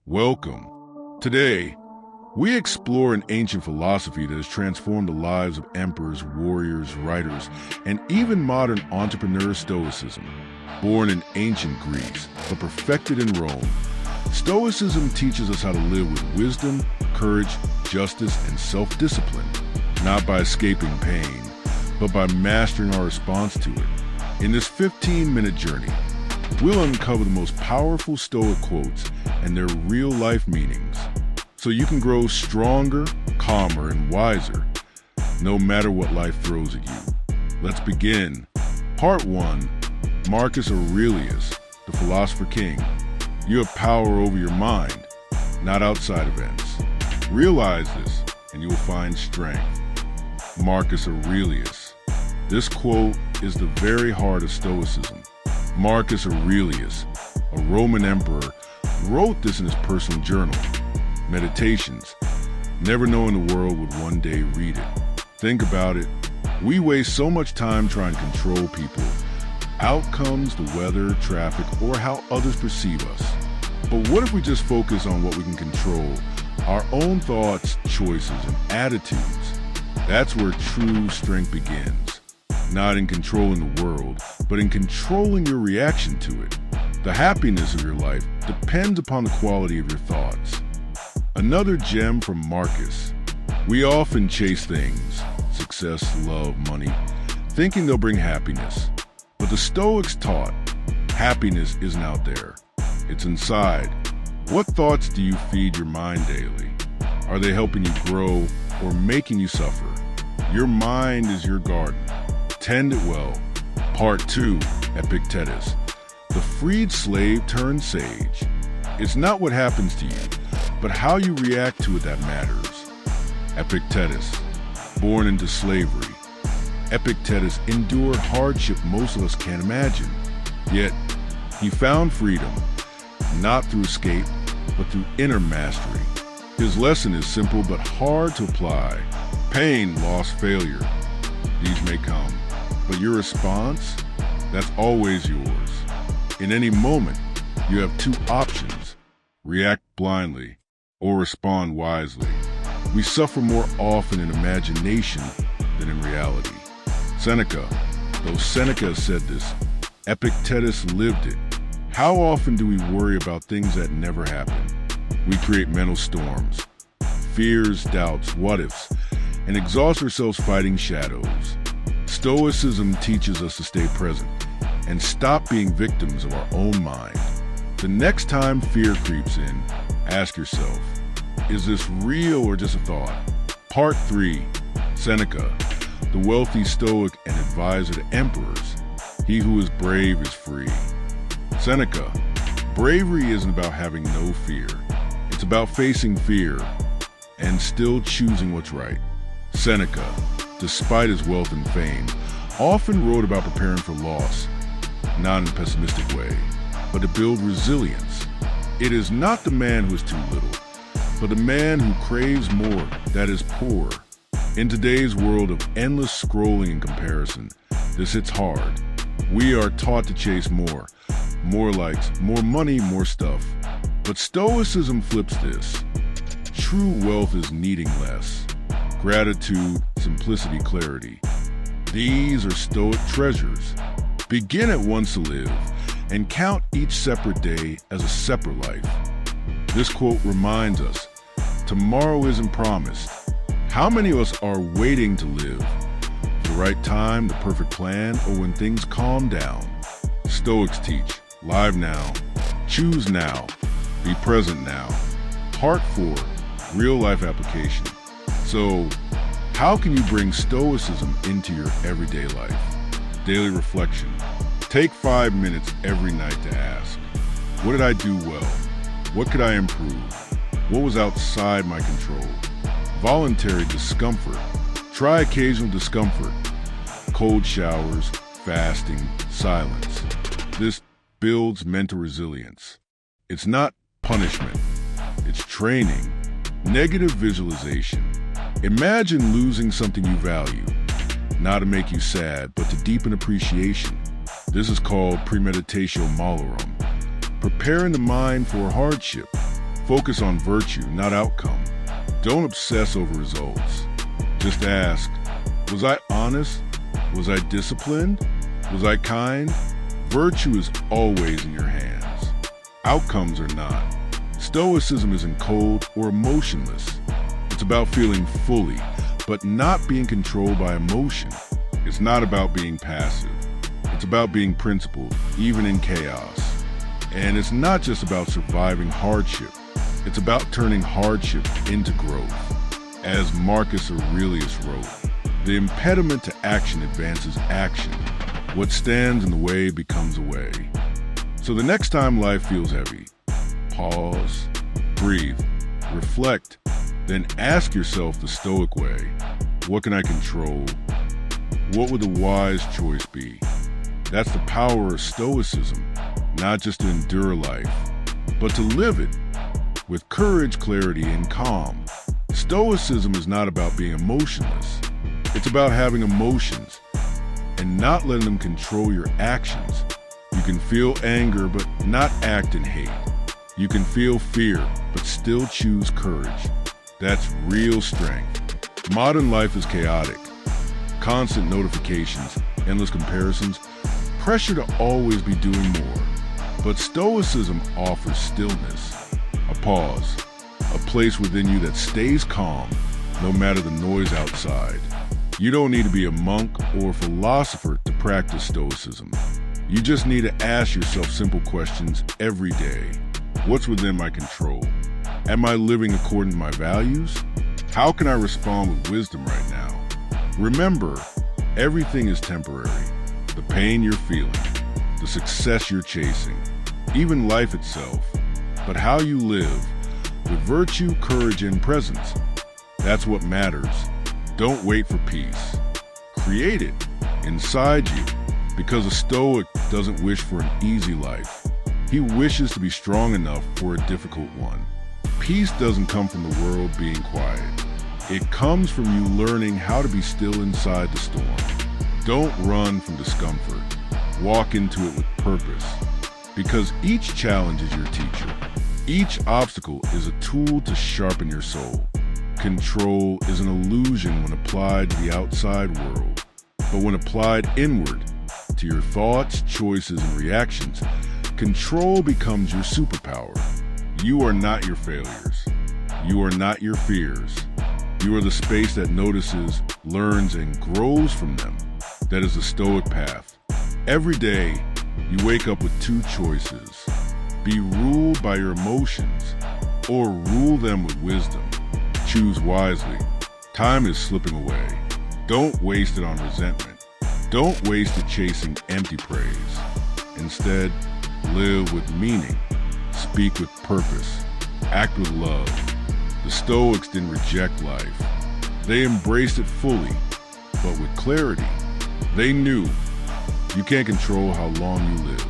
Welcome. Today, we explore an ancient philosophy that has transformed the lives of emperors, warriors, writers, and even modern entrepreneurs. Stoicism. Born in ancient Greece, but perfected in Rome, Stoicism teaches us how to live with wisdom, courage, justice, and self-discipline, not by escaping pain, but by mastering our response to it. In this 15-minute journey, we'll uncover the most powerful Stoic quotes and their real-life meanings, so you can grow stronger, calmer, and wiser, no matter what life throws at you. Let's begin. Part 1. Marcus Aurelius, the Philosopher King. You have power over your mind, not outside events. Realize this, and you will find strength. Marcus Aurelius. This quote is the very heart of Stoicism. Marcus Aurelius, a Roman emperor, wrote this in his personal journal, Meditations, never knowing the world would one day read it. Think about it. We waste so much time trying to control people, outcomes, the weather, traffic, or how others perceive us. But what if we just focus on what we can control, our own thoughts, choices, and attitudes? That's where true strength begins. Not in controlling the world, but in controlling your reaction to it. The happiness of your life depends upon the quality of your thoughts. Another gem from Marcus. We often chase things, success, love, money, thinking they'll bring happiness. But the Stoics taught, happiness isn't out there. It's inside. What thoughts do you feed your mind daily? Are they helping you grow or making you suffer? Your mind is your garden. Tend it well. Part 2. Epictetus. The freed slave turned sage. It's not what happens to you, but how you react to it that matters. Epictetus. Born into slavery. Epictetus endured hardship most of us can't imagine. Yet, he found freedom, not through escape, but through inner mastery. His lesson is simple but hard to apply. Pain, loss, failure. These may come. But your response, that's always yours. In any moment, you have two options: react blindly or respond wisely. We suffer more often in imagination than in reality. Seneca, though Seneca said this, Epictetus lived it. How often do we worry about things that never happen? We create mental storms, fears, doubts, what-ifs, and exhaust ourselves fighting shadows. Stoicism teaches us to stay present and stop being victims of our own mind. The next time fear creeps in, ask yourself, is this real or just a thought? Part 3. Seneca, the wealthy Stoic and advisor to emperors. He who is brave is free. Seneca, bravery isn't about having no fear. It's about facing fear and still choosing what's right. Seneca, despite his wealth and fame, often wrote about preparing for loss, not in a pessimistic way, but to build resilience. It is not the man who is too little, but the man who craves more that is poor. In today's world of endless scrolling and comparison, this hits hard. We are taught to chase more likes, more money, more stuff. But Stoicism flips this. True wealth is needing less. Gratitude, simplicity, clarity. These are Stoic treasures. Begin at once to live and count each separate day as a separate life. This quote reminds us, tomorrow isn't promised. How many of us are waiting to live? The right time, the perfect plan, or when things calm down? Stoics teach, live now, choose now, be present now. Part 4, real life application. So, how can you bring Stoicism into your everyday life? Daily reflection. Take 5 minutes every night to ask, what did I do well? What could I improve? What was outside my control? Voluntary discomfort. Try occasional discomfort. Cold showers, fasting, silence. This builds mental resilience. It's not punishment. It's training. Negative visualization. Imagine losing something you value, not to make you sad, but to deepen appreciation. This is called premeditatio malorum, preparing the mind for hardship. Focus on virtue, not outcome. Don't obsess over results. Just ask, was I honest? Was I disciplined? Was I kind? Virtue is always in your hands. Outcomes are not. Stoicism isn't cold or emotionless. It's about feeling fully, but not being controlled by emotion. It's not about being passive. It's about being principled, even in chaos. And it's not just about surviving hardship. It's about turning hardship into growth. As Marcus Aurelius wrote, the impediment to action advances action. What stands in the way becomes a way. So the next time life feels heavy, pause, breathe, reflect, then ask yourself the Stoic way. What can I control? What would the wise choice be? That's the power of Stoicism, not just to endure life, but to live it with courage, clarity, and calm. Stoicism is not about being emotionless. It's about having emotions and not letting them control your actions. You can feel anger, but not act in hate. You can feel fear, but still choose courage. That's real strength. Modern life is chaotic. Constant notifications, endless comparisons, pressure to always be doing more. But Stoicism offers stillness, a pause, a place within you that stays calm no matter the noise outside. You don't need to be a monk or a philosopher to practice Stoicism. You just need to ask yourself simple questions every day. What's within my control? Am I living according to my values? How can I respond with wisdom right now? Remember, everything is temporary. The pain you're feeling, the success you're chasing, even life itself. But how you live, with virtue, courage, and presence, that's what matters. Don't wait for peace. Create it inside you, because a Stoic doesn't wish for an easy life. He wishes to be strong enough for a difficult one. Peace doesn't come from the world being quiet. It comes from you learning how to be still inside the storm. Don't run from discomfort. Walk into it with purpose, because each challenge is your teacher. Each obstacle is a tool to sharpen your soul. Control is an illusion when applied to the outside world, but when applied inward to your thoughts, choices, and reactions, control becomes your superpower. You are not your failures. You are not your fears. You are the space that notices, learns, and grows from them. That is the Stoic path. Every day, you wake up with two choices. Be ruled by your emotions, or rule them with wisdom. Choose wisely. Time is slipping away. Don't waste it on resentment. Don't waste it chasing empty praise. Instead, live with meaning. Speak with purpose. Act with love. The Stoics didn't reject life. They embraced it fully, but with clarity. They knew you can't control how long you live,